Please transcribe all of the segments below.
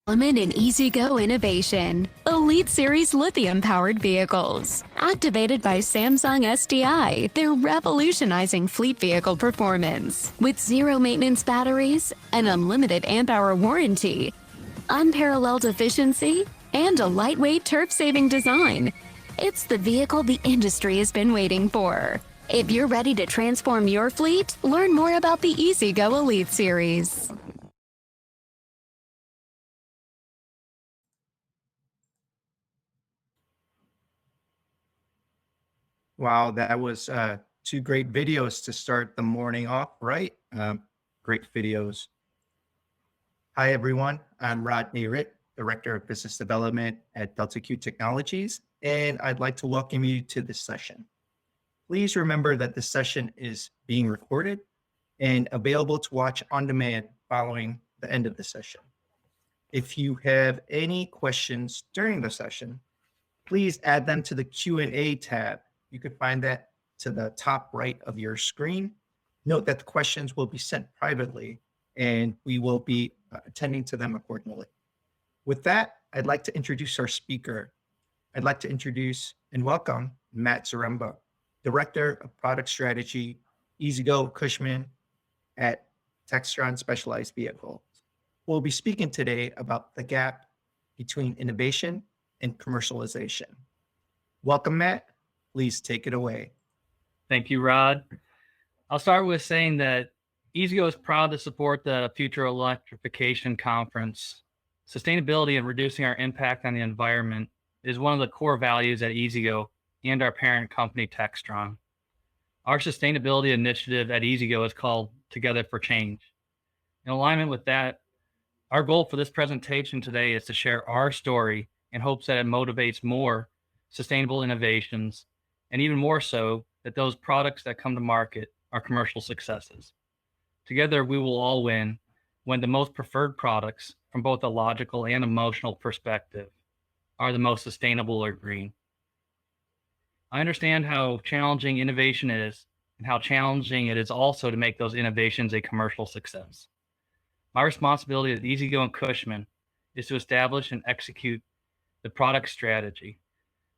Element in EasyGo innovation, Elite Series lithium-powered vehicles. Activated by Samsung SDI, they're revolutionizing fleet vehicle performance. With zero maintenance batteries, an unlimited amp-hour warranty, unparalleled efficiency, and a lightweight turf-saving design. It's the vehicle the industry has been waiting for. If you're ready to transform your fleet, learn more about the EasyGo Elite Series. Wow, that was two great videos to start the morning off, right? Great videos. Hi, everyone. I'm Rodney Ritt, Director of Business Development at Delta Q Technologies, and I'd like to welcome you to this session. Please remember that this session is being recorded and available to watch on demand following the end of the session. If you have any questions during the session, please add them to the Q&A tab. You can find that to the top right of your screen. Note that the questions will be sent privately and we will be attending to them accordingly. With that, I'd like to introduce our speaker. I'd like to introduce and welcome Matt Zaremba, Director of Product Strategy, EasyGo Cushman at Textron Specialized Vehicles. We'll be speaking today about the gap between innovation and commercialization. Welcome, Matt. Please take it away. Thank you, Rod. I'll start with saying that EasyGo is proud to support the Future Electrification Conference. Sustainability and reducing our impact on the environment is one of the core values at EasyGo and our parent company, Textron. Our sustainability initiative at EasyGo is called Together for Change. In alignment with that, our goal for this presentation today is to share our story in hopes that it motivates more sustainable innovations, and even more so, that those products that come to market are commercial successes. Together, we will all win when the most preferred products, from both a logical and emotional perspective, are the most sustainable or green. I understand how challenging innovation is and how challenging it is also to make those innovations a commercial success. My responsibility at EasyGo and Cushman is to establish and execute the product strategy.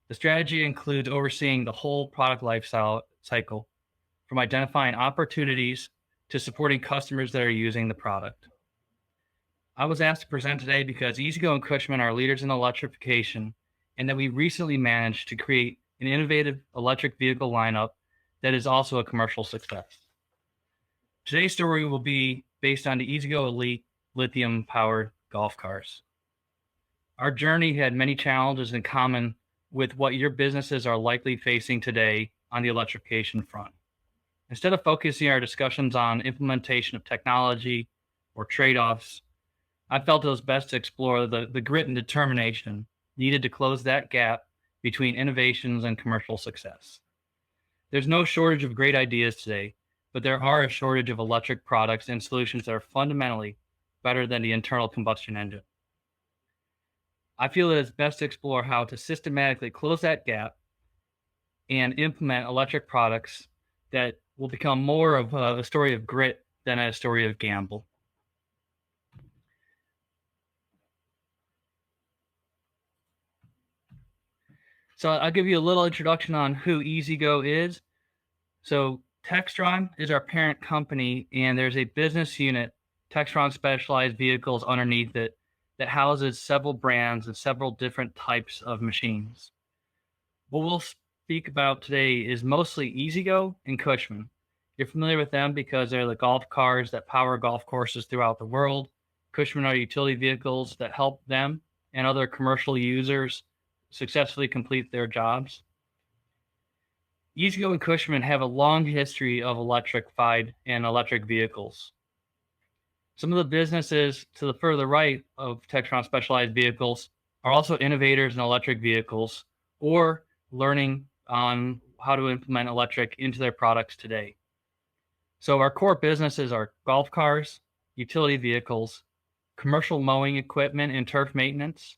The strategy includes overseeing the whole product life cycle, from identifying opportunities to supporting customers that are using the product. I was asked to present today because EasyGo and Cushman are leaders in electrification, and that we recently managed to create an innovative electric vehicle lineup that is also a commercial success. Today's story will be based on the EasyGo Elite lithium-powered golf cars. Our journey had many challenges in common with what your businesses are likely facing today on the electrification front. Instead of focusing our discussions on implementation of technology or trade-offs, I felt it was best to explore the grit and determination needed to close that gap between innovations and commercial success. There's no shortage of great ideas today, but there are a shortage of electric products and solutions that are fundamentally better than the internal combustion engine. I feel that it's best to explore how to systematically close that gap and implement electric products that will become more of a story of grit than a story of gamble. So I'll give you a little introduction on who EasyGo is. So Textron is our parent company, and there's a business unit, Textron Specialized Vehicles, underneath it that houses several brands and several different types of machines. What we'll speak about today is mostly EasyGo and Cushman. You're familiar with them because they're the golf cars that power golf courses throughout the world. Cushman are utility vehicles that help them and other commercial users successfully complete their jobs. EasyGo and Cushman have a long history of electrified and electric vehicles. Some of the businesses to the further right of Textron Specialized Vehicles are also innovators in electric vehicles or learning on how to implement electric into their products today. So our core businesses are golf cars, utility vehicles, commercial mowing equipment and turf maintenance,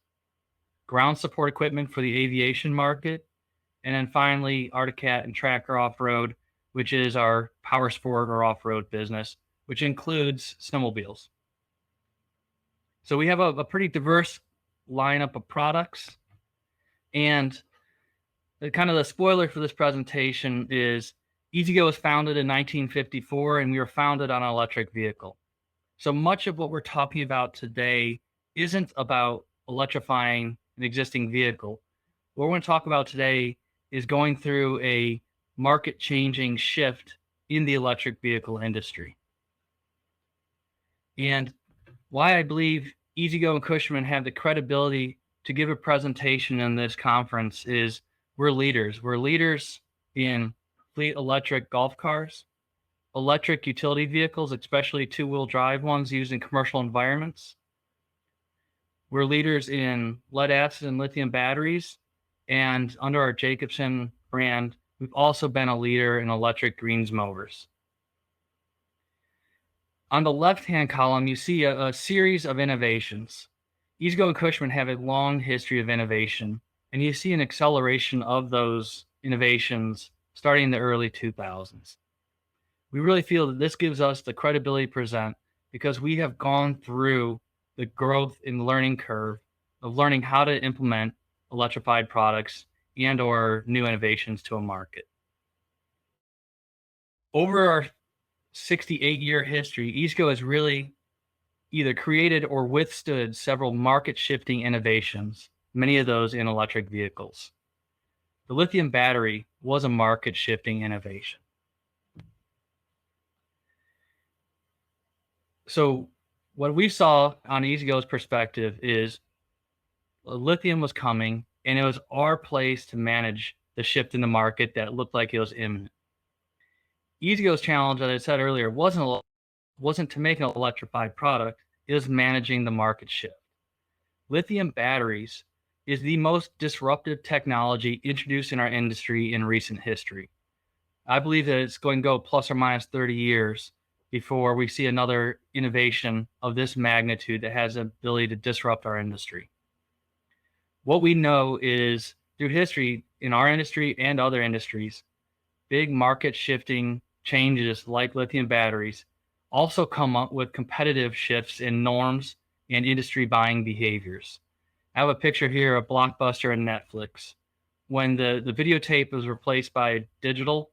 ground support equipment for the aviation market, and then finally Articat and Tracker Off-Road, which is our power sport or off-road business, which includes snowmobiles. So we have a pretty diverse lineup of products. And kind of the spoiler for this presentation is E2GO was founded in 1954, and we were founded on an electric vehicle. So much of what we're talking about today isn't about electrifying an existing vehicle. What we're going to talk about today is going through a market-changing shift in the electric vehicle industry. And why I believe E2GO and Cushman have the credibility to give a presentation in this conference is we're leaders. We're leaders in fleet electric golf cars, electric utility vehicles, especially two-wheel drive ones used in commercial environments. We're leaders in lead acid and lithium batteries. And under our Jacobson brand, we've also been a leader in electric greens mowers. On the left-hand column, you see a series of innovations. E2GO and Cushman have a long history of innovation, and you see an acceleration of those innovations starting in the early 2000s. We really feel that this gives us the credibility to present because we have gone through the growth and learning curve of learning how to implement electrified products and or new innovations to a market. Over our 68-year history, E2GO has really either created or withstood several market-shifting innovations, many of those in electric vehicles. The lithium battery was a market-shifting innovation. So what we saw on E2GO's perspective is lithium was coming, and it was our place to manage the shift in the market that looked like it was imminent. E2GO's challenge, as I said earlier, wasn't to make an electrified product, it was managing the market shift. Lithium batteries is the most disruptive technology introduced in our industry in recent history. I believe that it's going to go plus or minus 30 years before we see another innovation of this magnitude that has the ability to disrupt our industry. What we know is through history in our industry and other industries, big market shifting changes like lithium batteries also come up with competitive shifts in norms and industry buying behaviors. I have a picture here of Blockbuster and Netflix. When the videotape was replaced by digital,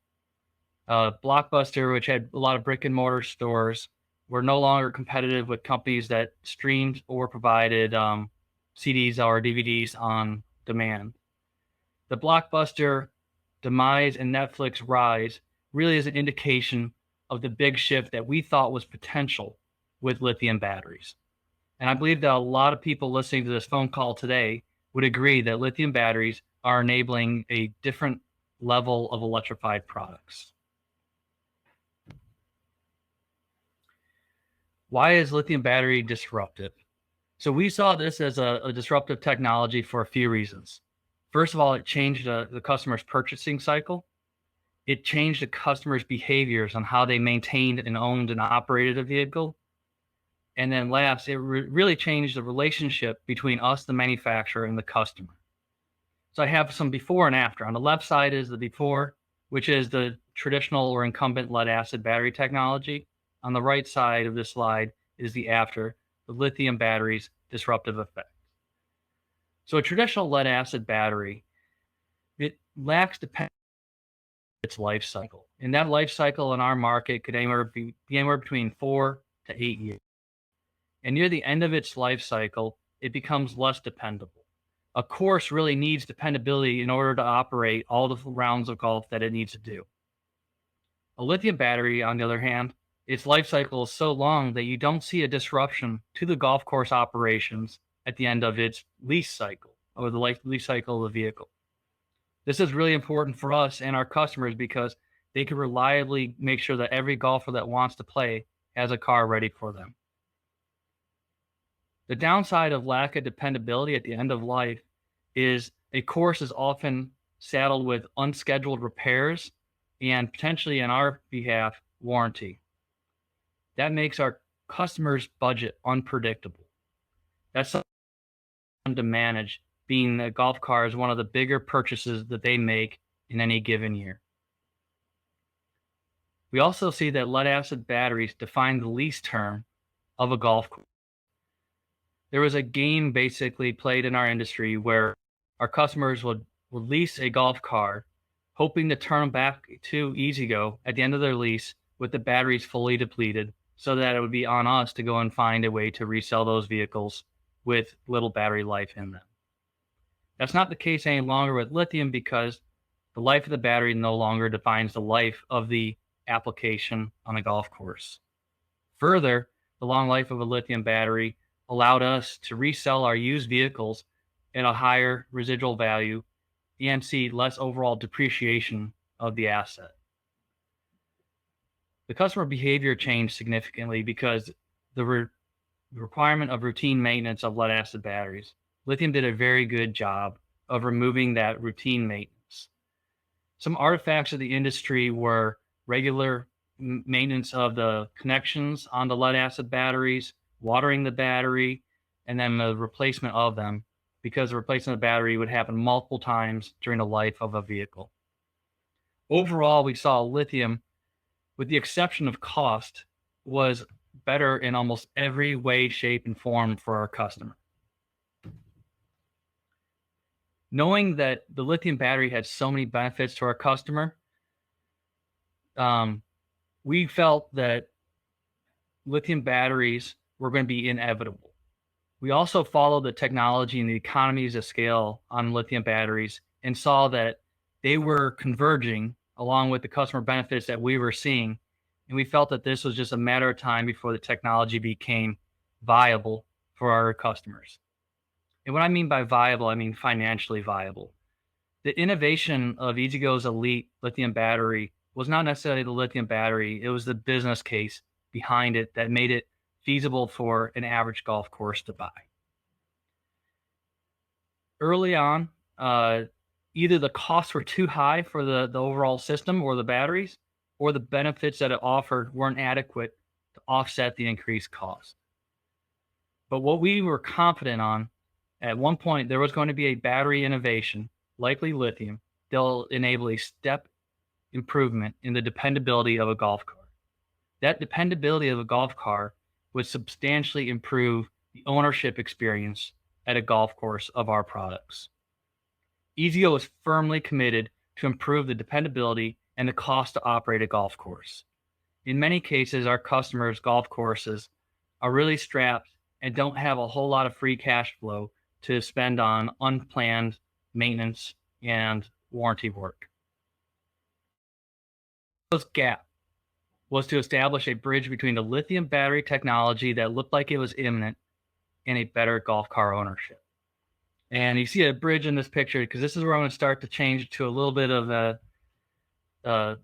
Blockbuster, which had a lot of brick and mortar stores, were no longer competitive with companies that streamed or provided CDs or DVDs on demand. The Blockbuster demise and Netflix rise really is an indication of the big shift that we thought was potential with lithium batteries. And I believe that a lot of people listening to this phone call today would agree that lithium batteries are enabling a different level of electrified products. Why is lithium battery disruptive? So we saw this as a disruptive technology for a few reasons. First of all, it changed the customer's purchasing cycle. It changed the customer's behaviors on how they maintained and owned and operated a vehicle. And then last, it really changed the relationship between us, the manufacturer, and the customer. So I have some before and after. On the left side is the before, which is the traditional or incumbent lead acid battery technology. On the right side of this slide is the after, the lithium battery's disruptive effect. So a traditional lead acid battery, it lacks dependence on its life cycle. And that life cycle in our market could be anywhere between 4 to 8 years. And near the end of its life cycle, it becomes less dependable. A course really needs dependability in order to operate all the rounds of golf that it needs to do. A lithium battery, on the other hand, its life cycle is so long that you don't see a disruption to the golf course operations at the end of its lease cycle or the lease cycle of the vehicle. This is really important for us and our customers because they can reliably make sure that every golfer that wants to play has a car ready for them. The downside of lack of dependability at the end of life is a course is often saddled with unscheduled repairs and potentially, in our behalf, warranty. That makes our customers' budget unpredictable. That's something to manage, being a golf car is one of the bigger purchases that they make in any given year. We also see that lead acid batteries define the lease term of a golf course. There was a game basically played in our industry where our customers would lease a golf car, hoping to turn them back to E-Z-GO at the end of their lease with the batteries fully depleted, so that it would be on us to go and find a way to resell those vehicles with little battery life in them. That's not the case any longer with lithium, because the life of the battery no longer defines the life of the application on a golf course. Further, the long life of a lithium battery allowed us to resell our used vehicles at a higher residual value and see less overall depreciation of the asset. The customer behavior changed significantly because the requirement of routine maintenance of lead acid batteries. Lithium did a very good job of removing that routine maintenance. Some artifacts of the industry were regular maintenance of the connections on the lead acid batteries, watering the battery, and then the replacement of them, because the replacement of the battery would happen multiple times during the life of a vehicle. Overall, we saw lithium, with the exception of cost, was better in almost every way, shape, and form for our customer. Knowing that the lithium battery had so many benefits to our customer, we felt that lithium batteries were going to be inevitable. We also followed the technology and the economies of scale on lithium batteries and saw that they were converging along with the customer benefits that we were seeing. And we felt that this was just a matter of time before the technology became viable for our customers. And what I mean by viable, I mean financially viable. The innovation of E-Z-GO's Elite lithium battery was not necessarily the lithium battery, it was the business case behind it that made it feasible for an average golf course to buy. Early on, either the costs were too high for the overall system or the batteries, or the benefits that it offered weren't adequate to offset the increased cost. But what we were confident on, at one point, there was going to be a battery innovation, likely lithium, that'll enable a step improvement in the dependability of a golf car. That dependability of a golf car would substantially improve the ownership experience at a golf course of our products. E-Z-GO is firmly committed to improve the dependability and the cost to operate a golf course. In many cases, our customers' golf courses are really strapped and don't have a whole lot of free cash flow to spend on unplanned maintenance and warranty work. This gap was to establish a bridge between the lithium battery technology that looked like it was imminent and a better golf car ownership. And you see a bridge in this picture, because this is where I'm going to start to change to a little bit of a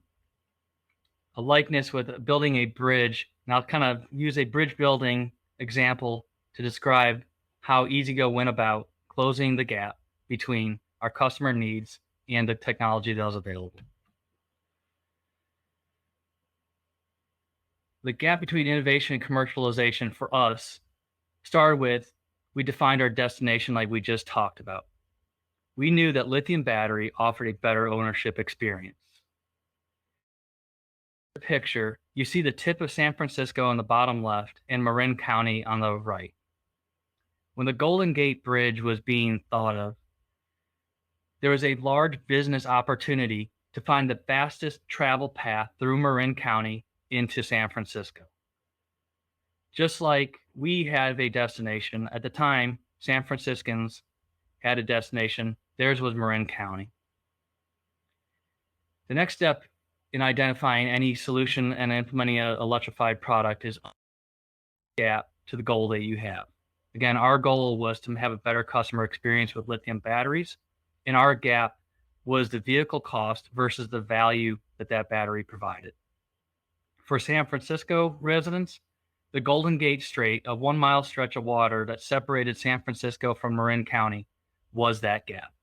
likeness with building a bridge. And I'll kind of use a bridge building example to describe how E-Z-GO went about closing the gap between our customer needs and the technology that was available. The gap between innovation and commercialization for us started with, we defined our destination like we just talked about. We knew that lithium battery offered a better ownership experience. In the picture, you see the tip of San Francisco on the bottom left and Marin County on the right. When the Golden Gate Bridge was being thought of, there was a large business opportunity to find the fastest travel path through Marin County into San Francisco. Just like we have a destination, at the time, San Franciscans had a destination, theirs was Marin County. The next step in identifying any solution and implementing an electrified product is gap to the goal that you have. Again, our goal was to have a better customer experience with lithium batteries, and our gap was the vehicle cost versus the value that that battery provided. For San Francisco residents, the Golden Gate Strait, a 1 mile stretch of water that separated San Francisco from Marin County, was that gap.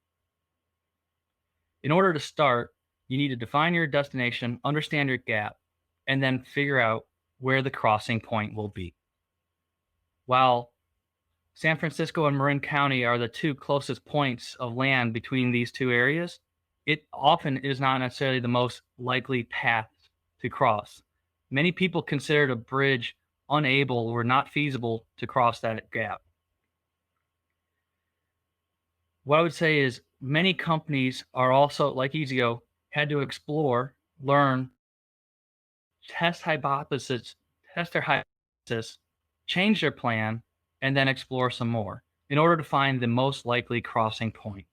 In order to start, you need to define your destination, understand your gap, and then figure out where the crossing point will be. While San Francisco and Marin County are the two closest points of land between these two areas. It often is not necessarily the most likely path to cross. Many people considered a bridge unable or not feasible to cross that gap. What I would say is many companies are also, like EasyGo, had to explore, learn, test their hypothesis, change their plan, and then explore some more in order to find the most likely crossing point.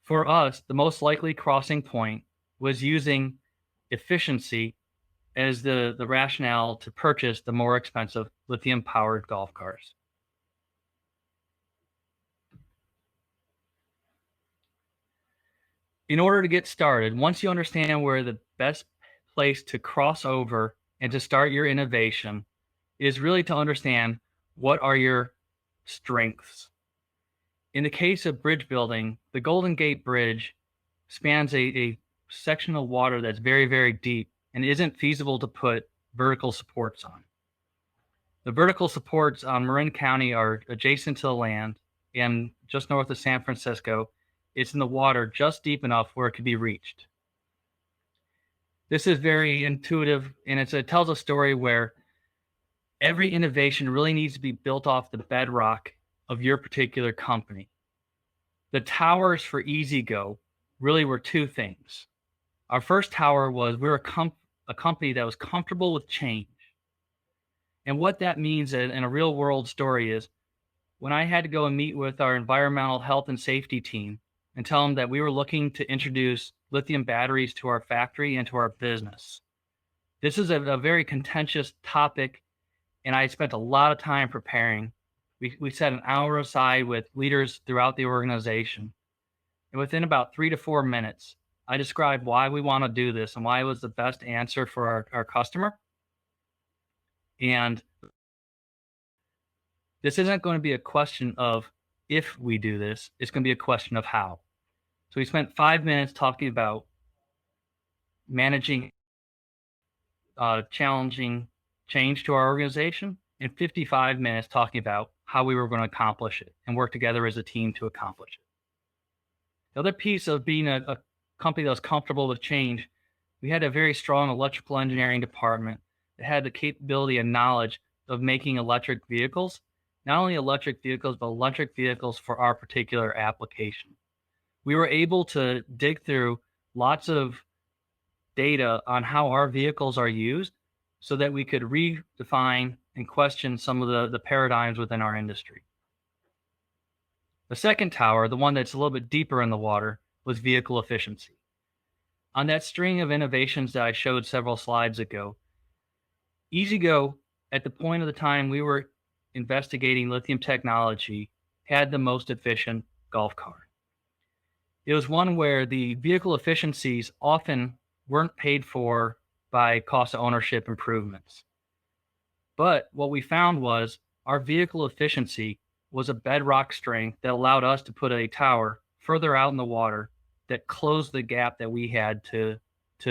For us, the most likely crossing point was using efficiency as the rationale to purchase the more expensive lithium-powered golf cars. In order to get started, once you understand where the best place to cross over and to start your innovation is really to understand what are your strengths. In the case of bridge building, the Golden Gate Bridge spans a section of water that's very, very deep and isn't feasible to put vertical supports on. The vertical supports on Marin County are adjacent to the land and just north of San Francisco. It's in the water just deep enough where it could be reached. This is very intuitive, and it tells a story where every innovation really needs to be built off the bedrock of your particular company. The towers for EasyGo really were two things. Our first tower was we were a company that was comfortable with change. And what that means in a real world story is when I had to go and meet with our environmental health and safety team and tell them that we were looking to introduce lithium batteries to our factory and to our business. This is a very contentious topic, and I spent a lot of time preparing. We set an hour aside with leaders throughout the organization. And within about 3 to 4 minutes, I described why we want to do this and why it was the best answer for our customer. And this isn't going to be a question of if we do this, it's going to be a question of how. So we spent 5 minutes talking about managing challenging change to our organization and 55 minutes talking about how we were going to accomplish it and work together as a team to accomplish it. The other piece of being a company that was comfortable with change, we had a very strong electrical engineering department that had the capability and knowledge of making electric vehicles, not only electric vehicles, but electric vehicles for our particular application. We were able to dig through lots of data on how our vehicles are used so that we could redefine and question some of the paradigms within our industry. The second tower, the one that's a little bit deeper in the water, was vehicle efficiency. On that string of innovations that I showed several slides ago, EasyGo, at the point of the time we were investigating lithium technology, had the most efficient golf car. It was one where the vehicle efficiencies often weren't paid for by cost of ownership improvements. But what we found was our vehicle efficiency was a bedrock strength that allowed us to put a tower further out in the water that closed the gap that we had to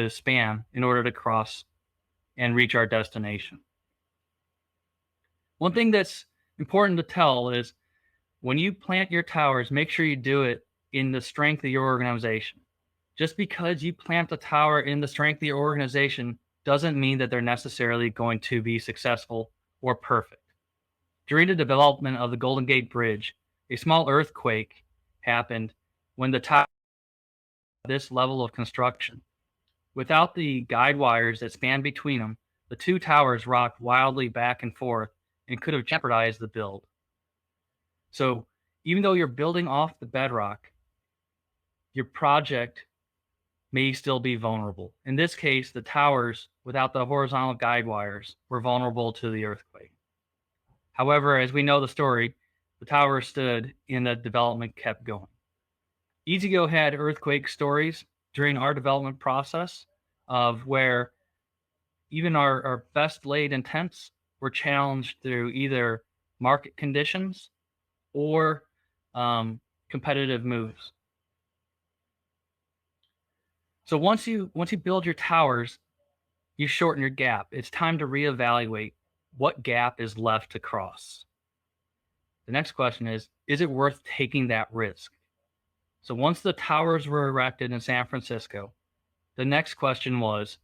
span in order to cross and reach our destination. One thing that's important to tell is when you plant your towers, make sure you do it in the strength of your organization. Just because you plant the tower in the strength of your organization doesn't mean that they're necessarily going to be successful or perfect. During the development of the Golden Gate Bridge, a small earthquake happened when the tower this level of construction. Without the guide wires that span between them, the two towers rocked wildly back and forth and could have jeopardized the build. So even though you're building off the bedrock, your project may still be vulnerable. In this case, the towers, without the horizontal guide wires, were vulnerable to the earthquake. However, as we know the story, the tower stood and the development kept going. EasyGo had earthquake stories during our development process of where even our best laid intents were challenged through either market conditions or competitive moves. So once you build your towers, you shorten your gap. It's time to reevaluate what gap is left to cross. The next question is it worth taking that risk? So once the towers were erected in San Francisco, the next question was,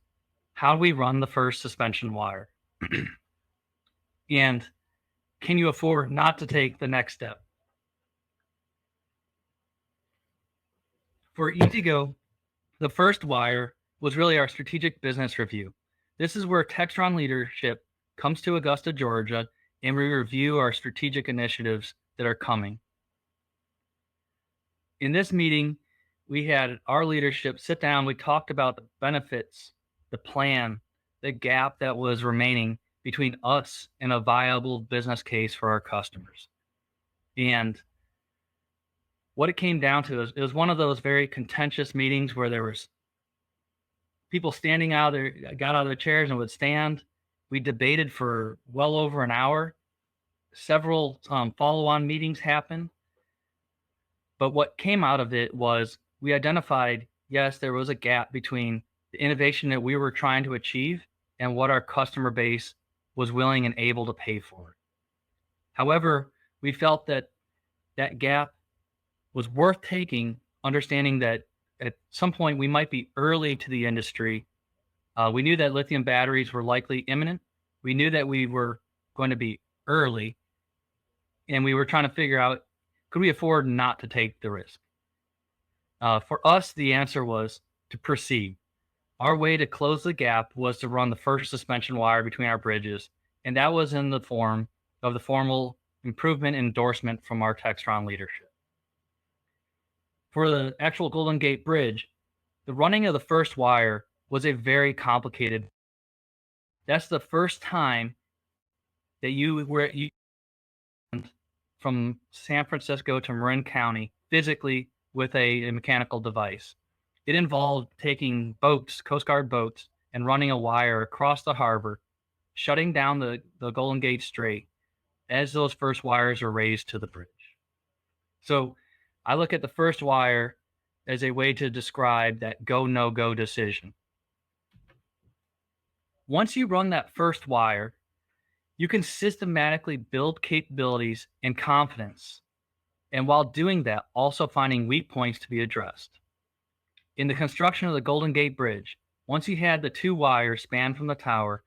how do we run the first suspension wire? And can you afford not to take the next step? For E2Go, the first wire was really our strategic business review. This is where Textron leadership comes to Augusta, Georgia, and we review our strategic initiatives that are coming. In this meeting, we had our leadership sit down. We talked about the benefits, the plan, the gap that was remaining between us and a viable business case for our customers. And what it came down to is it was one of those very contentious meetings where there was people standing out there, got out of their chairs and would stand. We debated for well over an hour. Several follow-on meetings happened. But what came out of it was we identified, yes, there was a gap between the innovation that we were trying to achieve and what our customer base was willing and able to pay for. However, we felt that that gap was worth taking, understanding that at some point we might be early to the industry. We knew that lithium batteries were likely imminent. We knew that we were going to be early, and we were trying to figure out, could we afford not to take the risk? For us, the answer was to proceed. Our way to close the gap was to run the first suspension wire between our bridges, and that was in the form of the formal improvement endorsement from our Textron leadership. For the actual Golden Gate Bridge, the running of the first wire was a very complicated. That's the first time that you from San Francisco to Marin County physically with a mechanical device. It involved taking boats, Coast Guard boats, and running a wire across the harbor, shutting down the Golden Gate Strait as those first wires are raised to the bridge. So I look at the first wire as a way to describe that go, no go decision. Once you run that first wire, you can systematically build capabilities and confidence, and while doing that, also finding weak points to be addressed. In the construction of the Golden Gate Bridge, once you had the two wires spanned from the tower,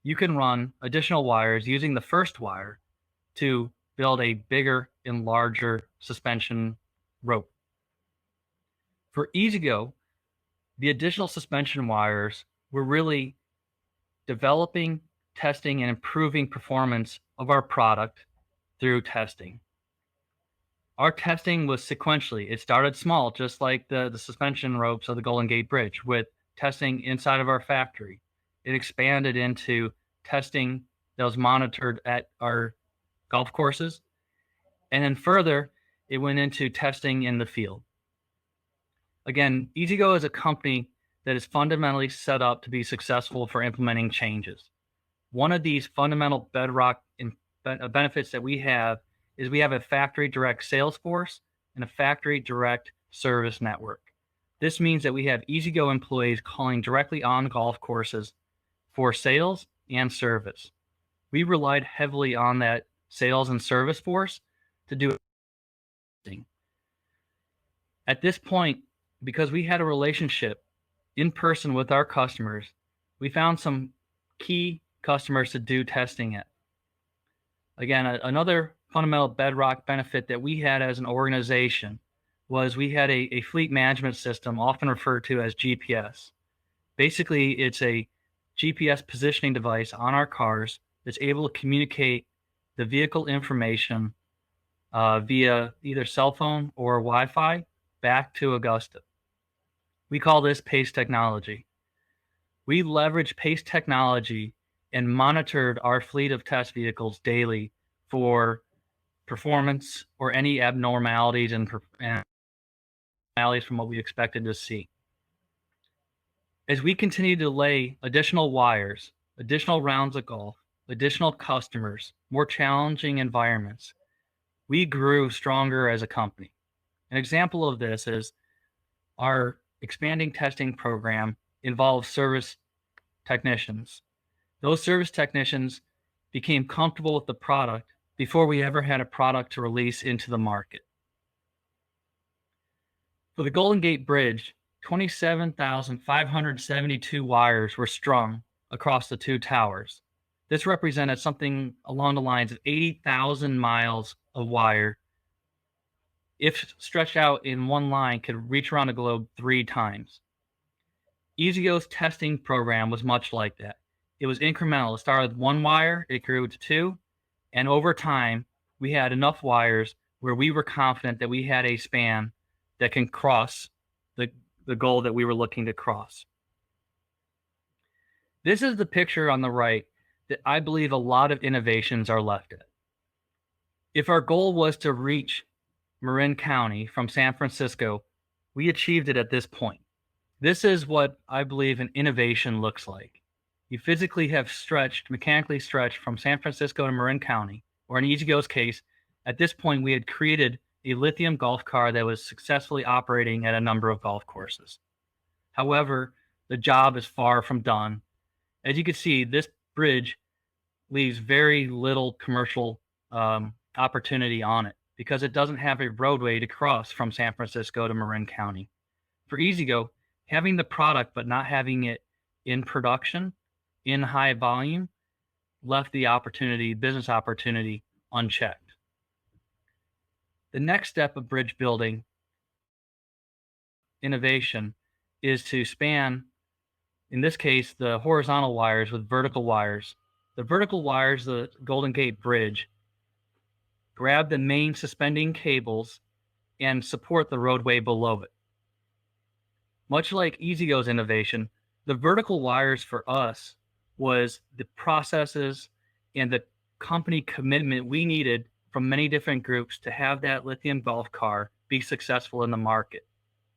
you can run additional wires using the first wire to build a bigger and larger suspension rope. For E2Go, the additional suspension wires were really developing, testing, and improving performance of our product through testing. Our testing was sequentially. It started small, just like the suspension ropes of the Golden Gate Bridge, with testing inside of our factory. It expanded into testing that was monitored at our golf courses. And then further, it went into testing in the field. Again, E2Go is a company that is fundamentally set up to be successful for implementing changes. One of these fundamental bedrock benefits that we have is we have a factory direct sales force and a factory direct service network. This means that we have E2Go employees calling directly on golf courses for sales and service. We relied heavily on that sales and service force to do it. At this point, because we had a relationship in person with our customers, we found some key customers to do testing at. Again, another fundamental bedrock benefit that we had as an organization was we had a fleet management system, often referred to as GPS. Basically, it's a GPS positioning device on our cars that's able to communicate the vehicle information via either cell phone or Wi-Fi back to Augusta. We call this PACE technology. We leveraged PACE technology and monitored our fleet of test vehicles daily for performance or any abnormalities and abnormalities from what we expected to see. As we continue to lay additional wires, additional rounds of golf, additional customers, more challenging environments, we grew stronger as a company. An example of this is our expanding testing program involves service technicians. Those service technicians became comfortable with the product before we ever had a product to release into the market. For the Golden Gate Bridge, 27,572 wires were strung across the two towers. This represented something along the lines of 80,000 miles of wire, if stretched out in one line, could reach around the globe 3 times. EasyGo's testing program was much like that. It was incremental. It started with 1 wire, it grew to 2, and over time, we had enough wires where we were confident that we had a span that can cross the goal that we were looking to cross. This is the picture on the right that I believe a lot of innovations are left at. If our goal was to reach Marin County from San Francisco, we achieved it at this point. This is what I believe an innovation looks like. You physically have mechanically stretched from San Francisco to Marin County, or in EasyGo's case, at this point we had created a lithium golf car that was successfully operating at a number of golf courses. However, the job is far from done. As you can see, this bridge leaves very little commercial opportunity on it because it doesn't have a roadway to cross from San Francisco to Marin County. For EasyGo, having the product but not having it in production, in high volume, left the business opportunity unchecked. The next step of bridge building innovation is to span, in this case, the horizontal wires with vertical wires. The vertical wires, the Golden Gate Bridge, grab the main suspending cables and support the roadway below it. Much like EasyGo's innovation, the vertical wires for us was the processes and the company commitment we needed from many different groups to have that lithium golf car be successful in the market.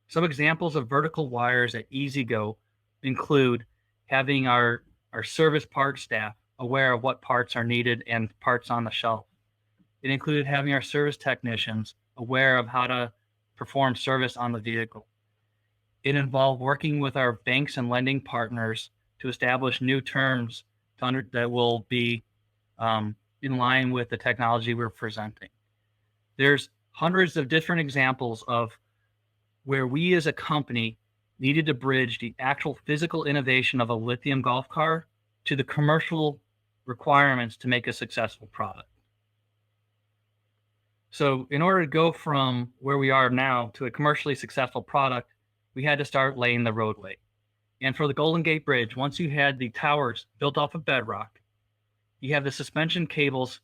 Some examples of vertical wires at EasyGo include having our service part staff aware of what parts are needed and parts on the shelf. It included having our service technicians aware of how to perform service on the vehicle. It involved working with our banks and lending partners to establish new terms that will be in line with the technology we're presenting. There's hundreds of different examples of where we as a company needed to bridge the actual physical innovation of a lithium golf car to the commercial requirements to make a successful product. So in order to go from where we are now to a commercially successful product, we had to start laying the roadway. And for the Golden Gate Bridge, once you had the towers built off of bedrock, you have the suspension cables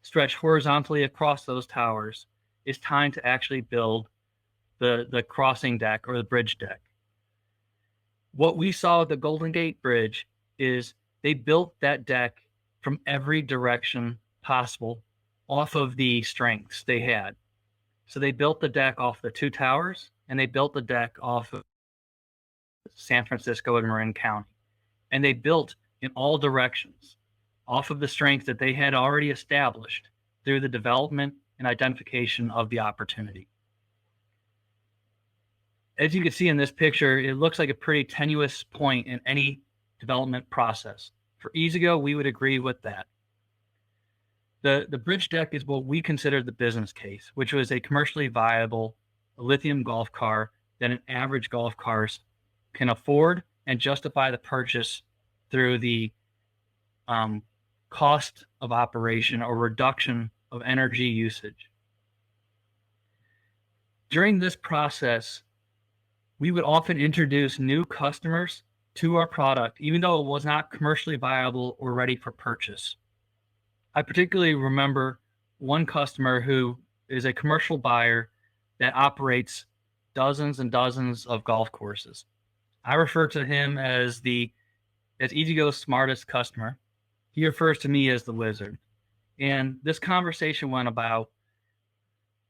stretched horizontally across those towers, it's time to actually build the crossing deck or the bridge deck. What we saw at the Golden Gate Bridge is they built that deck from every direction possible off of the strengths they had. So they built the deck off the two towers, and they built the deck off of San Francisco and Marin County. And they built in all directions off of the strength that they had already established through the development and identification of the opportunity. As you can see in this picture, it looks like a pretty tenuous point in any development process. For EasyGo, we would agree with that. The bridge deck is what we consider the business case, which was a commercially viable lithium golf car that an average golf cars can afford and justify the purchase through the cost of operation or reduction of energy usage. During this process, we would often introduce new customers to our product, even though it was not commercially viable or ready for purchase. I particularly remember one customer who is a commercial buyer that operates dozens and dozens of golf courses. I refer to him as EasyGo's smartest customer. He refers to me as the wizard. And this conversation went about,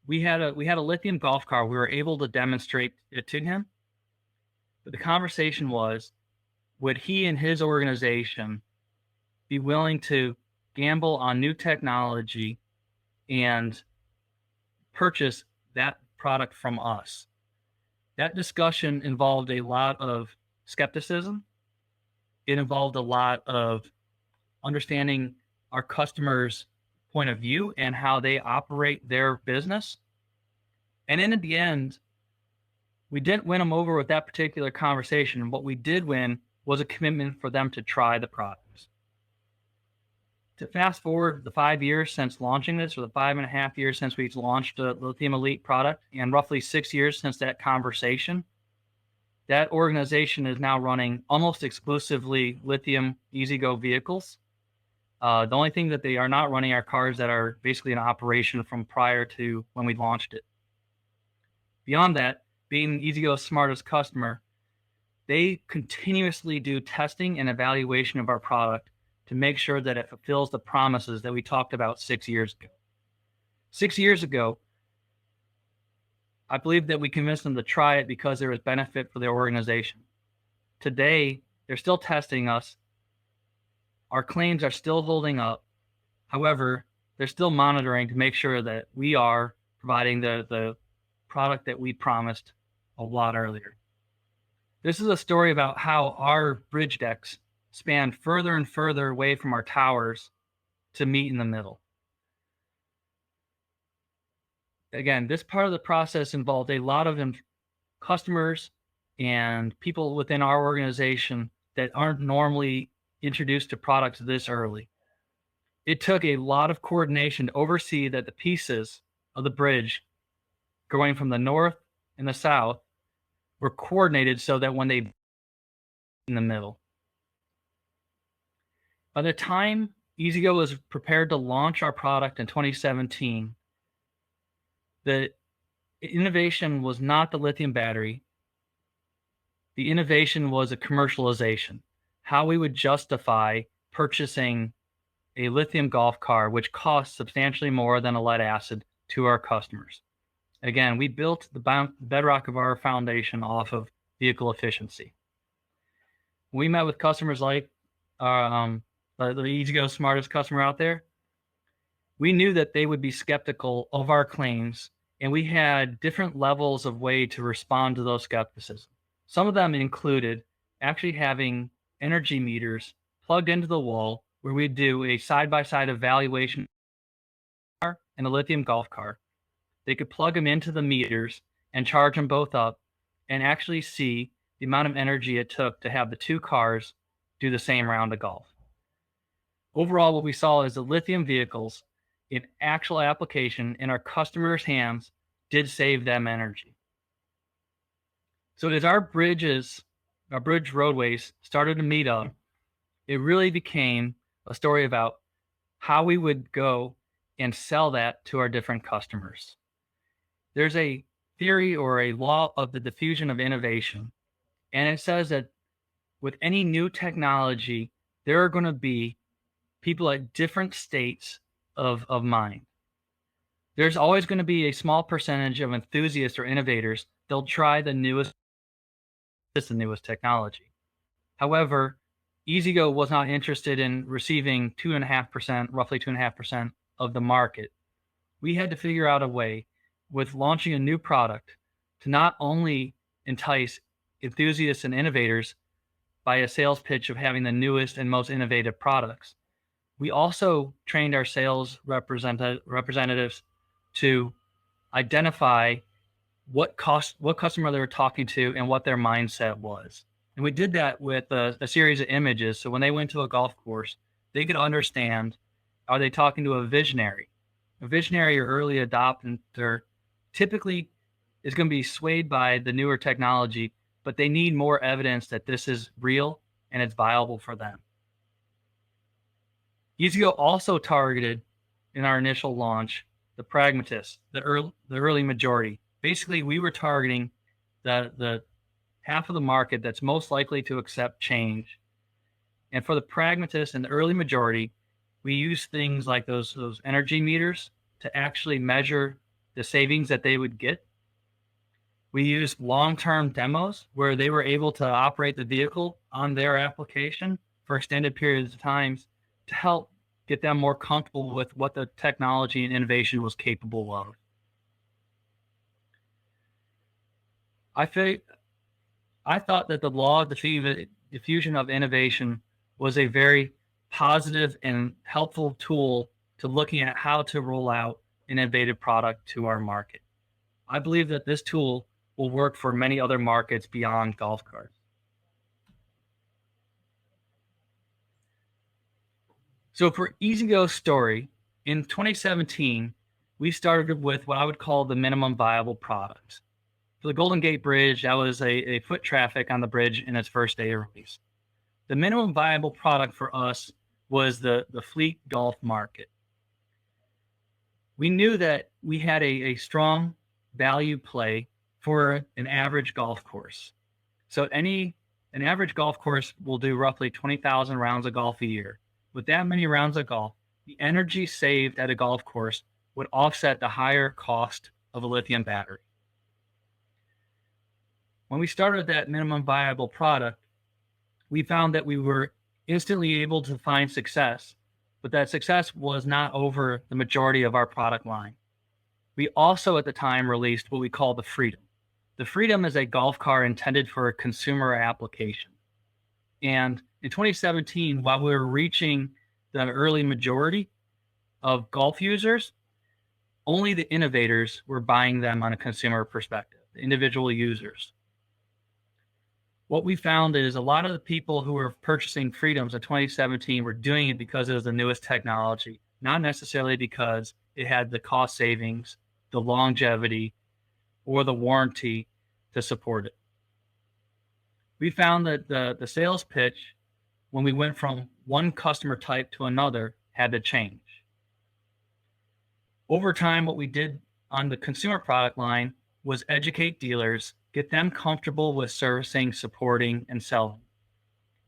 we had a lithium golf car. We were able to demonstrate it to him. But the conversation was, would he and his organization be willing to gamble on new technology and purchase that product from us? That discussion involved a lot of skepticism. It involved a lot of understanding our customers' point of view and how they operate their business. And in the end, we didn't win them over with that particular conversation. What we did win was a commitment for them to try the products. To fast forward the 5 years since launching this, or the 5.5 years since we launched the Lithium Elite product, and roughly 6 years since that conversation, that organization is now running almost exclusively lithium E-Z-Go vehicles. The only thing that they are not running are cars that are basically in operation from prior to when we launched it. Beyond that, being E-Z-Go's smartest customer, they continuously do testing and evaluation of our product to make sure that it fulfills the promises that we talked about 6 years ago. 6 years ago, I believe that we convinced them to try it because there was benefit for their organization. Today, they're still testing us. Our claims are still holding up. However, they're still monitoring to make sure that we are providing the product that we promised a lot earlier. This is a story about how our bridge decks span further and further away from our towers to meet in the middle. Again, this part of the process involved a lot of customers and people within our organization that aren't normally introduced to products this early. It took a lot of coordination to oversee that the pieces of the bridge going from the north and the south were coordinated so that when they in the middle. By the time E-Z-Go was prepared to launch our product in 2017, the innovation was not the lithium battery. The innovation was a commercialization. How we would justify purchasing a lithium golf car, which costs substantially more than a lead acid, to our customers. Again, we built the bedrock of our foundation off of vehicle efficiency. We met with customers like the E-Z-Go smartest customer out there. We knew that they would be skeptical of our claims, and we had different levels of way to respond to those skepticism. Some of them included actually having energy meters plugged into the wall where we'd do a side-by-side evaluation car and a lithium golf car. They could plug them into the meters and charge them both up and actually see the amount of energy it took to have the two cars do the same round of golf. Overall, what we saw is the lithium vehicles in actual application in our customers' hands did save them energy. So as our bridge roadways started to meet up, it really became a story about how we would go and sell that to our different customers. There's a theory or a law of the diffusion of innovation, and it says that with any new technology, there are going to be people at different states of mind. There's always going to be a small percentage of enthusiasts or innovators. They'll try the newest technology. However, E-Z-Go was not interested in receiving roughly 2.5% of the market. We had to figure out a way with launching a new product to not only entice enthusiasts and innovators by a sales pitch of having the newest and most innovative products. We also trained our sales representatives to identify what customer they were talking to and what their mindset was. And we did that with a series of images. So when they went to a golf course, they could understand, are they talking to a visionary? A visionary or early adopter typically is going to be swayed by the newer technology, but they need more evidence that this is real and it's viable for them. E-Z-Go also targeted in our initial launch the pragmatists, the early majority. Basically, we were targeting the half of the market that's most likely to accept change. And for the pragmatists and the early majority, we use things like those energy meters to actually measure the savings that they would get. We used long-term demos where they were able to operate the vehicle on their application for extended periods of time to help get them more comfortable with what the technology and innovation was capable of. I thought that the law of the diffusion of innovation was a very positive and helpful tool to looking at how to roll out an innovative product to our market. I believe that this tool will work for many other markets beyond golf carts. So for E-Z-GO's story, in 2017, we started with what I would call the minimum viable product. For the Golden Gate Bridge, that was a foot traffic on the bridge in its first day of release. The minimum viable product for us was the fleet golf market. We knew that we had a strong value play for an average golf course. So an average golf course will do roughly 20,000 rounds of golf a year. With that many rounds of golf, the energy saved at a golf course would offset the higher cost of a lithium battery. When we started that minimum viable product, we found that we were instantly able to find success, but that success was not over the majority of our product line. We also at the time released what we call the Freedom. The Freedom is a golf car intended for a consumer application. And in 2017, while we were reaching the early majority of golf users, only the innovators were buying them on a consumer perspective, the individual users. What we found is a lot of the people who were purchasing Freedoms in 2017 were doing it because it was the newest technology, not necessarily because it had the cost savings, the longevity, or the warranty to support it. We found that the sales pitch, when we went from one customer type to another, had to change. Over time, what we did on the consumer product line was educate dealers, get them comfortable with servicing, supporting, and selling.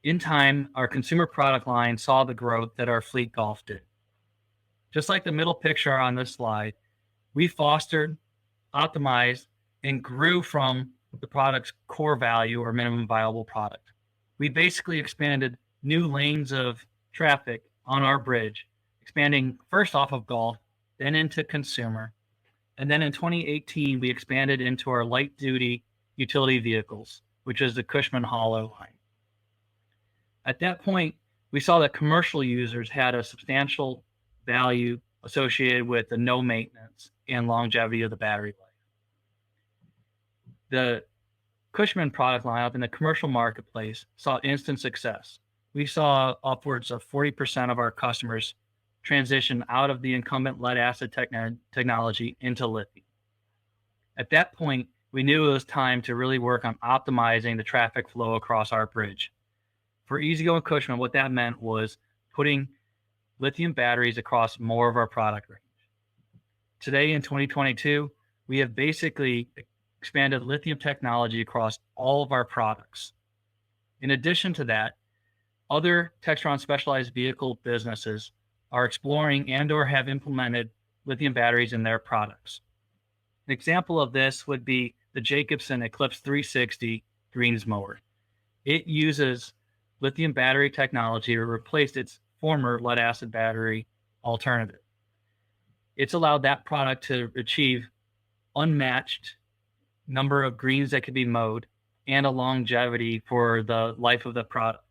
In time, our consumer product line saw the growth that our fleet golf did. Just like the middle picture on this slide, we fostered, optimized, and grew from the product's core value or minimum viable product. We basically expanded new lanes of traffic on our bridge, expanding first off of golf, then into consumer. And then in 2018, we expanded into our light duty utility vehicles, which is the Cushman Hollow line. At that point, we saw that commercial users had a substantial value associated with the no maintenance and longevity of the battery life. The Cushman product lineup in the commercial marketplace saw instant success. We saw upwards of 40% of our customers transition out of the incumbent lead acid technology into lithium. At that point, we knew it was time to really work on optimizing the traffic flow across our bridge. For E-Z-GO and Cushman, what that meant was putting lithium batteries across more of our product range. Today in 2022, we have basically expanded lithium technology across all of our products. In addition to that, other Textron Specialized Vehicle businesses are exploring and or have implemented lithium batteries in their products. An example of this would be the Jacobson Eclipse 360 greens mower. It uses lithium battery technology to replace its former lead acid battery alternative. It's allowed that product to achieve unmatched number of greens that could be mowed and a longevity for the life of the product.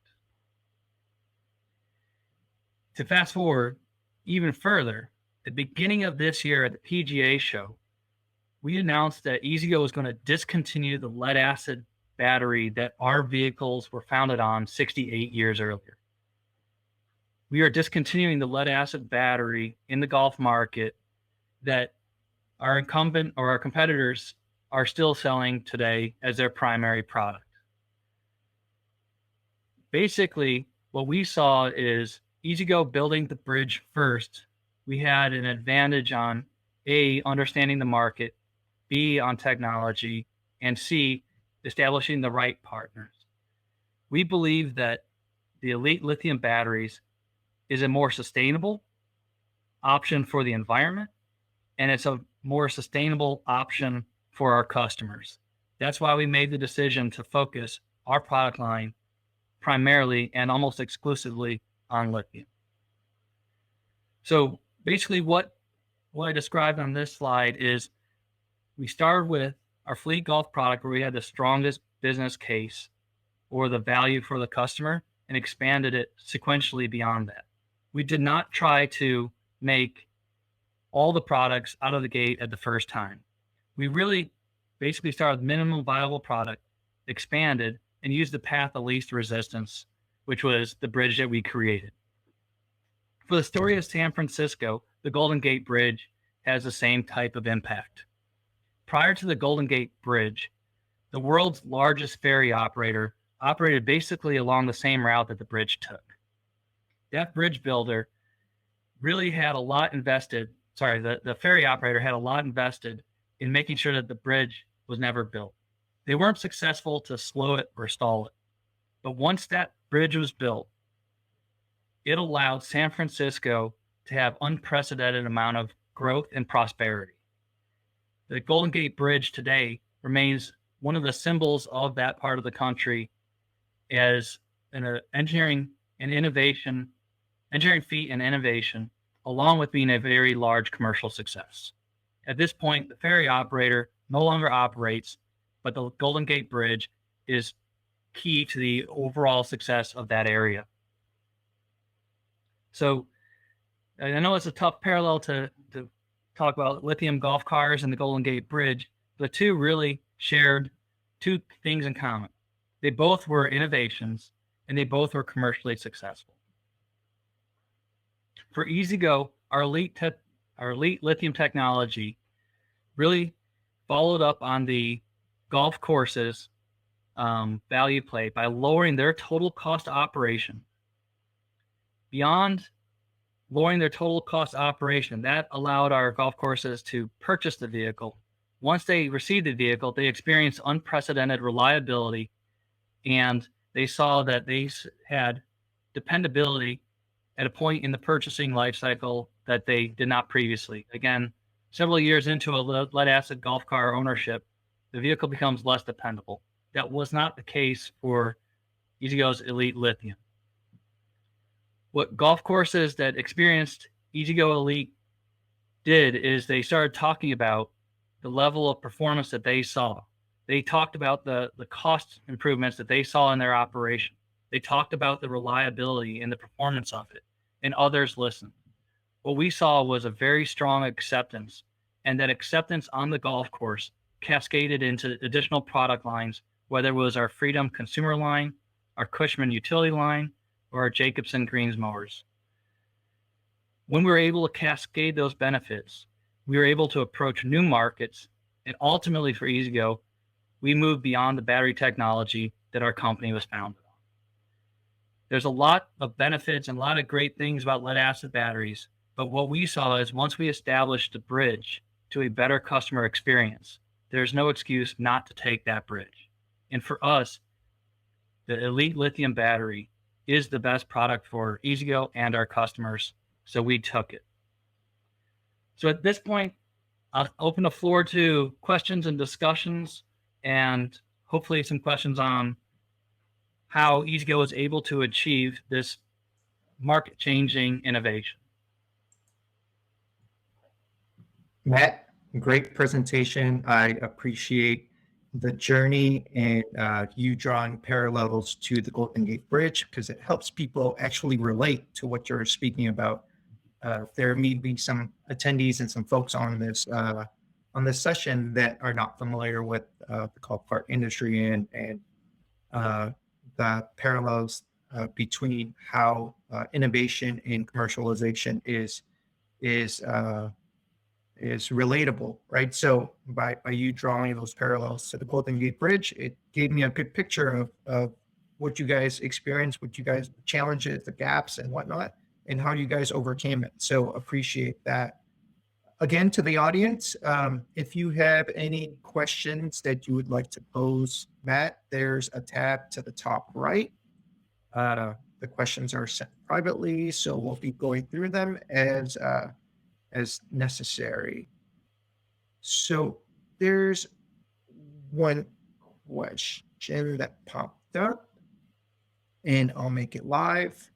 To fast forward even further, at the beginning of this year at the PGA show, we announced that E-Z-GO was going to discontinue the lead acid battery that our vehicles were founded on 68 years earlier. We are discontinuing the lead acid battery in the golf market that our incumbent or our competitors are still selling today as their primary product. Basically, what we saw is E-Z-GO building the bridge first. We had an advantage on A, understanding the market, B, on technology, and C, establishing the right partners. We believe that the elite lithium batteries is a more sustainable option for the environment, and it's a more sustainable option for our customers. That's why we made the decision to focus our product line primarily and almost exclusively on lithium. So basically what I described on this slide is we started with our fleet golf product where we had the strongest business case or the value for the customer and expanded it sequentially beyond that. We did not try to make all the products out of the gate at the first time. We really basically started with minimum viable product, expanded, and used the path of least resistance, which was the bridge that we created. For the story of San Francisco, the Golden Gate Bridge has the same type of impact. Prior to the Golden Gate Bridge, the world's largest ferry operator operated basically along the same route that the bridge took. That bridge builder really had a lot invested. The ferry operator had a lot invested in making sure that the bridge was never built. They weren't successful to slow it or stall it. But once that bridge was built, it allowed San Francisco to have unprecedented amount of growth and prosperity. The Golden Gate Bridge today remains one of the symbols of that part of the country as an engineering feat and innovation, along with being a very large commercial success. At this point, the ferry operator no longer operates, but the Golden Gate Bridge is key to the overall success of that area. So I know it's a tough parallel to talk about lithium golf cars and the Golden Gate Bridge. The two really shared two things in common. They both were innovations, and they both were commercially successful. For E-Z-GO, our elite lithium technology really followed up on the golf courses value play by lowering their total cost of operation. Beyond lowering their total cost of operation, that allowed our golf courses to purchase the vehicle. Once they received the vehicle, they experienced unprecedented reliability, and they saw that they had dependability at a point in the purchasing life cycle that they did not previously. Again, several years into a lead acid golf car ownership, the vehicle becomes less dependable. That was not the case for E-Z-GO's Elite Lithium. What golf courses that experienced E-Z-GO Elite did is they started talking about the level of performance that they saw. They talked about the cost improvements that they saw in their operation. They talked about the reliability and the performance of it, and others listened. What we saw was a very strong acceptance, and that acceptance on the golf course cascaded into additional product lines, whether it was our Freedom consumer line, our Cushman utility line, or our Jacobson greens mowers. When we were able to cascade those benefits, we were able to approach new markets, and ultimately for E-Z-GO, we moved beyond the battery technology that our company was founded on. There's a lot of benefits and a lot of great things about lead acid batteries, but what we saw is once we established the bridge to a better customer experience, there's no excuse not to take that bridge. And for us, the Elite Lithium battery is the best product for E-Z-GO and our customers, so we took it. So at this point, I'll open the floor to questions and discussions, and hopefully some questions on how E-Z-GO is able to achieve this market-changing innovation. Matt, great presentation. I appreciate the journey and you drawing parallels to the Golden Gate Bridge, because it helps people actually relate to what you're speaking about. There may be some attendees and some folks on this session that are not familiar with the golf cart industry and the parallels between how innovation and commercialization is relatable, right? So by you drawing those parallels to the Golden Gate Bridge, it gave me a good picture of what you guys experienced, what you guys challenges, the gaps and whatnot, and how you guys overcame it. So appreciate that. Again, to the audience, if you have any questions that you would like to pose, Matt, there's a tab to the top right. The questions are sent privately, so we'll be going through them as necessary. So there's one question that popped up, and I'll make it live.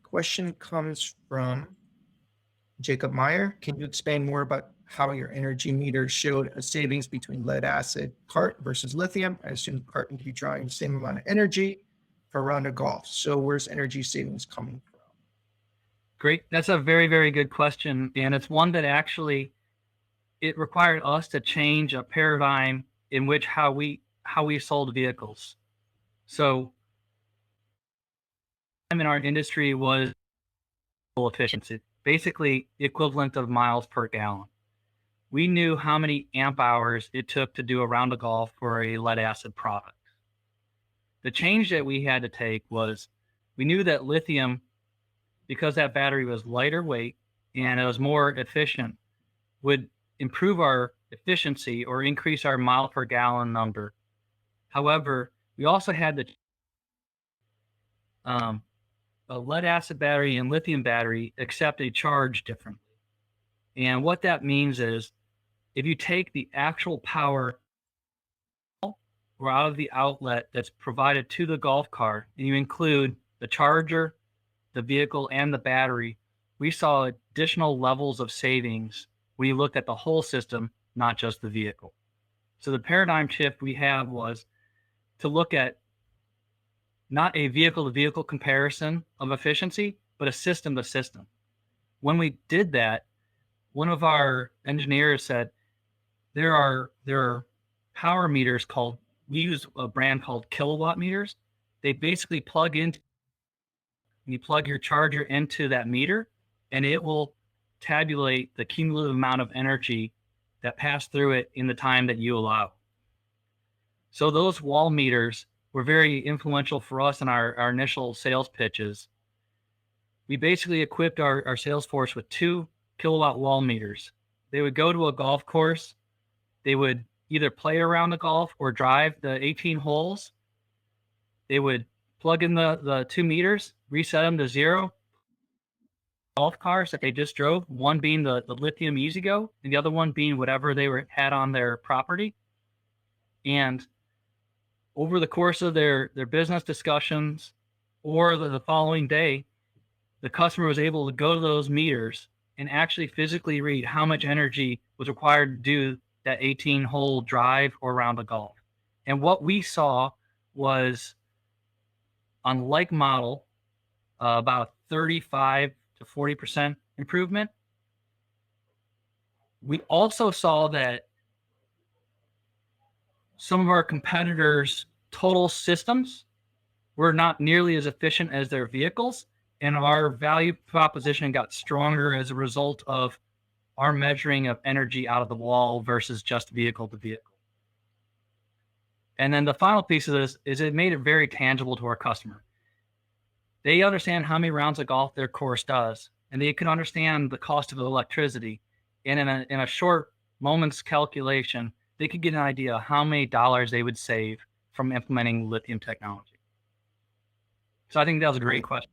Question comes from Jacob Meyer. Can you expand more about how your energy meter showed a savings between lead acid cart versus lithium? I assume the cart would be drawing the same amount of energy for a round of golf. So where's energy savings coming from? Great. That's a very, very good question. And it's one that actually, it required us to change a paradigm in which how we sold vehicles. So in our industry was efficiency, basically the equivalent of miles per gallon. We knew how many amp hours it took to do a round of golf for a lead acid product. The change that we had to take was we knew that lithium, because that battery was lighter weight and it was more efficient, would improve our efficiency or increase our mile per gallon number. However, we also had the a lead acid battery and lithium battery accept a charge differently. And what that means is if you take the actual power or out of the outlet that's provided to the golf cart and you include the charger, the vehicle, and the battery, we saw additional levels of savings when you looked at the whole system, not just the vehicle. So the paradigm shift we have was to look at not a vehicle-to-vehicle comparison of efficiency, but a system-to-system. When we did that, one of our engineers said, there are power meters called, we use a brand called kilowatt meters. They basically plug in, you plug your charger into that meter, and it will tabulate the cumulative amount of energy that passed through it in the time that you allow. So those wall meters were very influential for us in our initial sales pitches. We basically equipped our sales force with 2 kilowatt wall meters. They would go to a golf course. They would either play around the golf or drive the 18 holes. They would plug in the 2 meters, reset them to 0. Golf cars that they just drove, one being the lithium E-Z-Go and the other one being whatever they had on their property. And over the course of their business discussions or the following day, the customer was able to go to those meters and actually physically read how much energy was required to do that 18-hole drive or round of golf. And what we saw was, on like model, about 35 to 40% improvement. We also saw that some of our competitors' total systems were not nearly as efficient as their vehicles, and our value proposition got stronger as a result of our measuring of energy out of the wall versus just vehicle to vehicle. And then the final piece of this is it made it very tangible to our customer. They understand how many rounds of golf their course does, and they can understand the cost of the electricity. And in a short moment's calculation, they could get an idea of how many dollars they would save from implementing lithium technology. So I think that was a great question.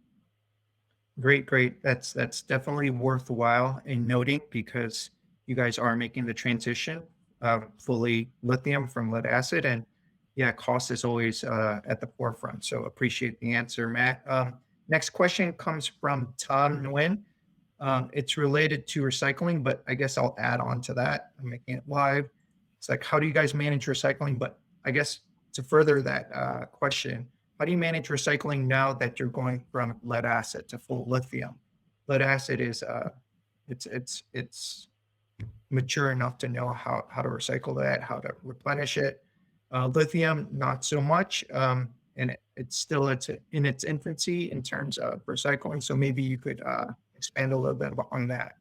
Great. That's definitely worthwhile in noting because you guys are making the transition fully lithium from lead acid, and yeah, cost is always at the forefront. So appreciate the answer, Matt. Next question comes from Tom Nguyen. It's related to recycling, but I guess I'll add on to that. I'm making it live. It's like, how do you guys manage recycling? But I guess to further that question, how do you manage recycling now that you're going from lead acid to full lithium? Lead acid is it's mature enough to know how to recycle that, how to replenish it. Lithium, not so much, and it's still in its infancy in terms of recycling. So maybe you could expand a little bit on that.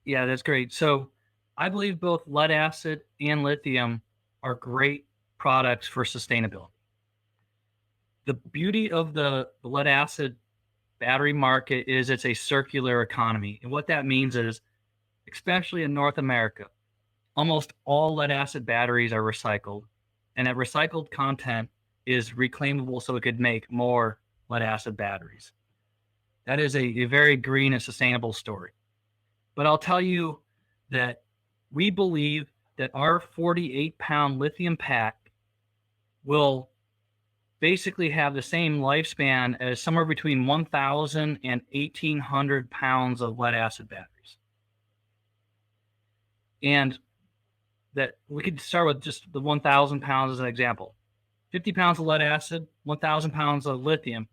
Yeah, that's great. So I believe both lead acid and lithium are great products for sustainability. The beauty of the lead acid battery market is it's a circular economy. And what that means is, especially in North America, almost all lead acid batteries are recycled. And that recycled content is reclaimable so it could make more lead acid batteries. That is a very green and sustainable story. But I'll tell you that we believe that our 48-pound lithium pack will basically have the same lifespan as somewhere between 1,000 and 1,800 pounds of lead acid batteries. And that we could start with just the 1,000 pounds as an example. 50 pounds of lead acid, 1,000 pounds of lithium.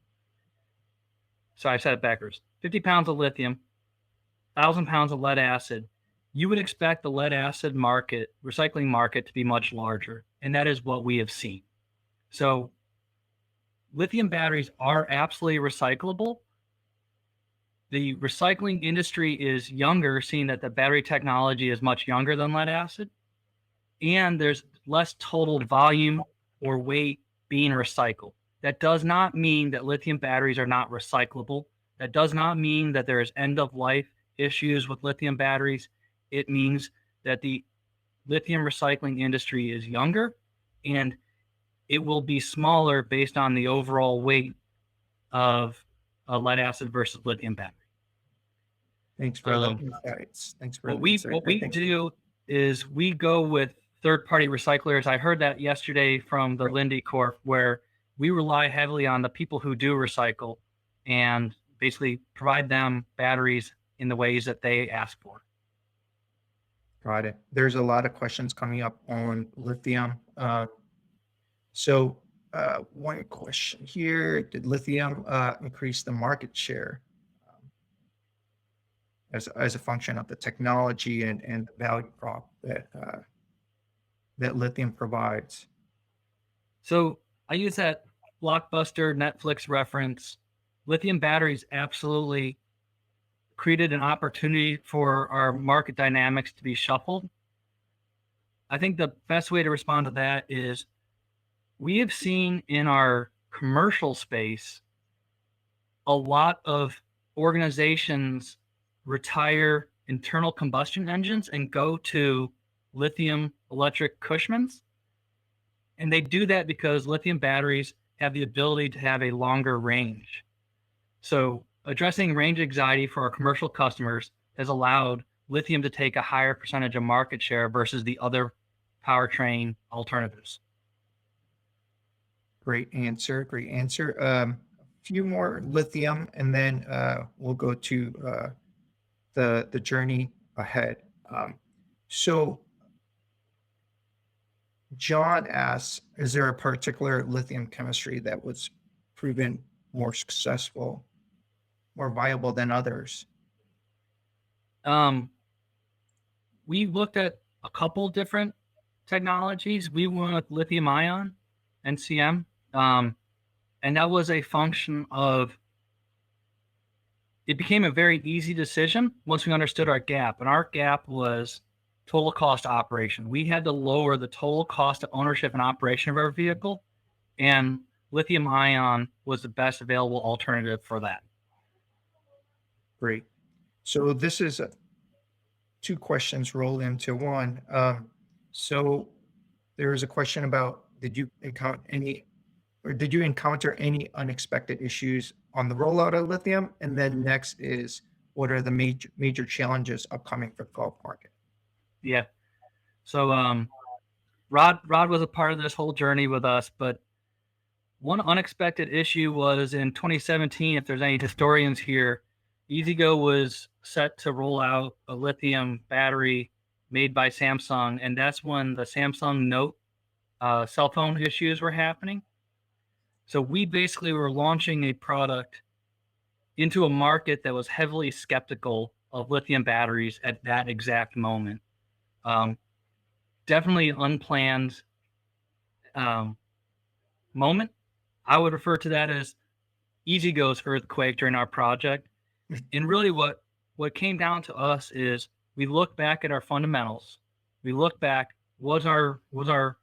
Sorry, I said it backwards. 50 pounds of lithium, 1,000 pounds of lead acid, you would expect the lead acid market, recycling market, to be much larger. And that is what we have seen. So lithium batteries are absolutely recyclable. The recycling industry is younger, seeing that the battery technology is much younger than lead acid. And there's less total volume or weight being recycled. That does not mean that lithium batteries are not recyclable. That does not mean that there is end of life issues with lithium batteries. It means that the lithium recycling industry is younger and it will be smaller based on the overall weight of a lead acid versus lithium battery. Thanks for the insights. Thanks for what we do is we go with third-party recyclers. I heard that yesterday from the Lindy Corp, where we rely heavily on the people who do recycle and basically provide them batteries in the ways that they ask for. Got it. There's a lot of questions coming up on lithium. So one question here: did lithium increase the market share as a function of the technology and the value prop that lithium provides? So I use that blockbuster Netflix reference. Lithium batteries absolutely created an opportunity for our market dynamics to be shuffled. I think the best way to respond to that is we have seen in our commercial space a lot of organizations retire internal combustion engines and go to lithium electric Cushmans. And they do that because lithium batteries have the ability to have a longer range. So addressing range anxiety for our commercial customers has allowed lithium to take a higher percentage of market share versus the other powertrain alternatives. Great answer. Great answer. A few more lithium, and then we'll go to the journey ahead. So John asks, is there a particular lithium chemistry that was proven more successful, more viable than others? We looked at a couple different technologies. We went with lithium ion, NCM, and that was a function of, it became a very easy decision once we understood our gap. And our gap was total cost of operation. We had to lower the total cost of ownership and operation of our vehicle, and lithium ion was the best available alternative for that. Great. So this is two questions rolled into one. So there is a question about, did you encounter any unexpected issues on the rollout of lithium? And then next is, what are the major challenges upcoming for the golf market? Yeah. So Rod was a part of this whole journey with us, but one unexpected issue was in 2017, if there's any historians here, E-Z-GO was set to roll out a lithium battery made by Samsung, and that's when the Samsung Note cell phone issues were happening. So we basically were launching a product into a market that was heavily skeptical of lithium batteries at that exact moment. Definitely unplanned moment. I would refer to that as E-Z-GO's earthquake during our project. And really what came down to us is we look back at our fundamentals. We look back, was our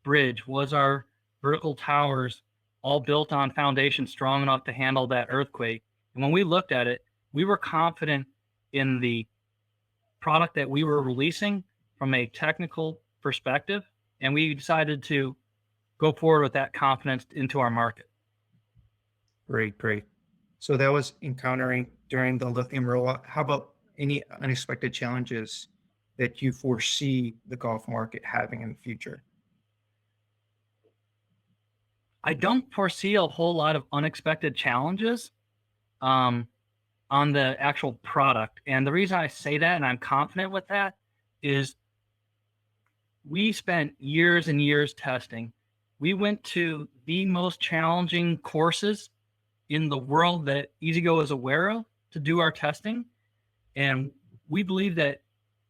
bridge, was our vertical towers all built on foundation strong enough to handle that earthquake? And when we looked at it, we were confident in the product that we were releasing from a technical perspective, and we decided to go forward with that confidence into our market. Great. So that was encountering during the lithium rollout. How about any unexpected challenges that you foresee the golf market having in the future? I don't foresee a whole lot of unexpected challenges on the actual product. And the reason I say that, and I'm confident with that, is we spent years and years testing. We went to the most challenging courses in the world that E-Z-GO is aware of, to do our testing. And we believe that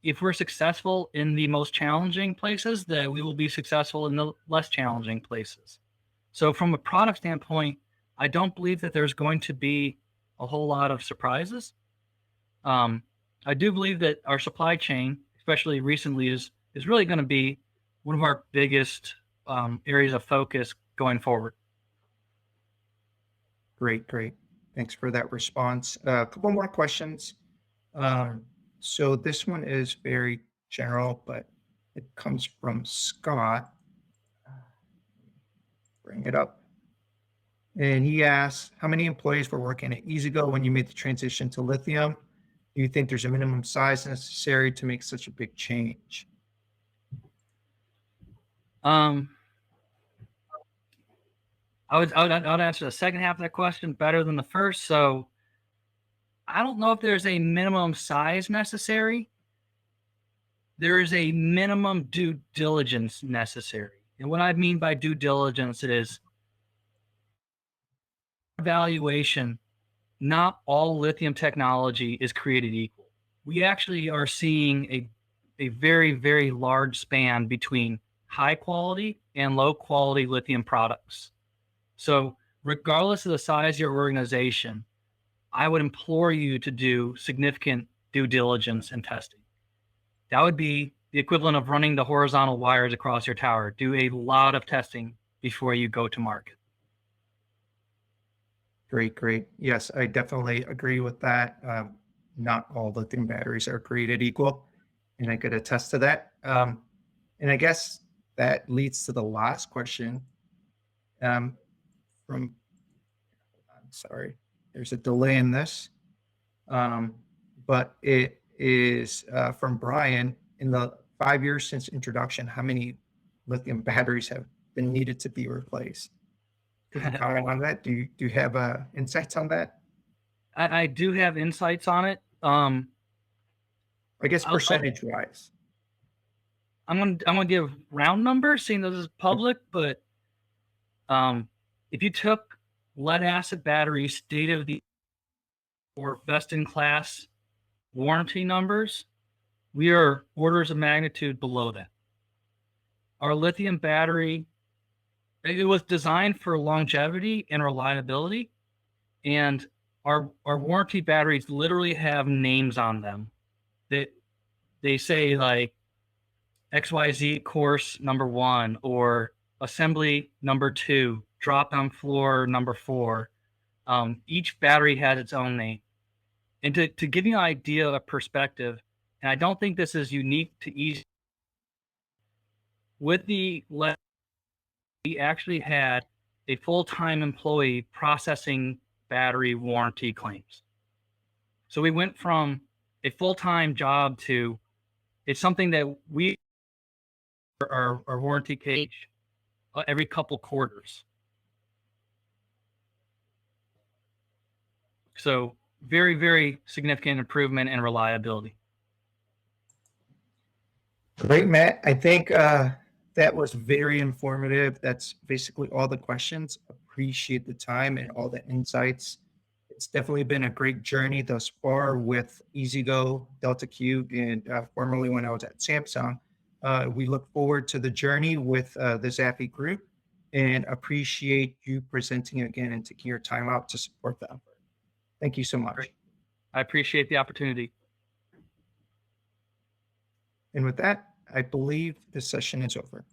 if we're successful in the most challenging places, that we will be successful in the less challenging places. So from a product standpoint, I don't believe that there's going to be a whole lot of surprises. I do believe that our supply chain, especially recently, is really going to be one of our biggest areas of focus going forward. Great, great. Thanks for that response. A couple more questions. So this one is very general, but it comes from Scott. Bring it up. And he asks, how many employees were working at EasyGo when you made the transition to lithium? Do you think there's a minimum size necessary to make such a big change? I would answer the second half of that question better than the first. So I don't know if there's a minimum size necessary. There is a minimum due diligence necessary. And what I mean by due diligence is evaluation. Not all lithium technology is created equal. We actually are seeing a very, very large span between high quality and low quality lithium products. So regardless of the size of your organization, I would implore you to do significant due diligence and testing. That would be the equivalent of running the horizontal wires across your tower. Do a lot of testing before you go to market. Great, great. Yes, I definitely agree with that. Not all lithium batteries are created equal, and I could attest to that. And I guess that leads to the last question I'm sorry, there's a delay in this, but it is from Brian. In the 5 years since introduction, how many lithium batteries have been needed to be replaced? Could you comment on that? Do you have insights on that? I do have insights on it. I guess I'll- percentage wise. I'm gonna give round numbers, seeing this is public, but if you took lead acid batteries, state of the or best in class warranty numbers, we are orders of magnitude below that. Our lithium battery, it was designed for longevity and reliability, and our warranty batteries literally have names on them that they say like XYZ course number 1 or assembly number 2, drop on floor number 4. Each battery has its own name. And to give you an idea of perspective, and I don't think this is unique to Easy, with the lead, we actually had a full-time employee processing battery warranty claims. So we went from a full-time job to it's something that we our warranty cage every couple quarters. So very, very significant improvement in reliability. Great, Matt. I think that was very informative. That's basically all the questions. Appreciate the time and all the insights. It's definitely been a great journey thus far with EasyGo, Delta Q, and formerly when I was at Samsung. We look forward to the journey with the Zappi group and appreciate you presenting again and taking your time out to support the effort. Thank you so much. Great. I appreciate the opportunity. And with that, I believe this session is over.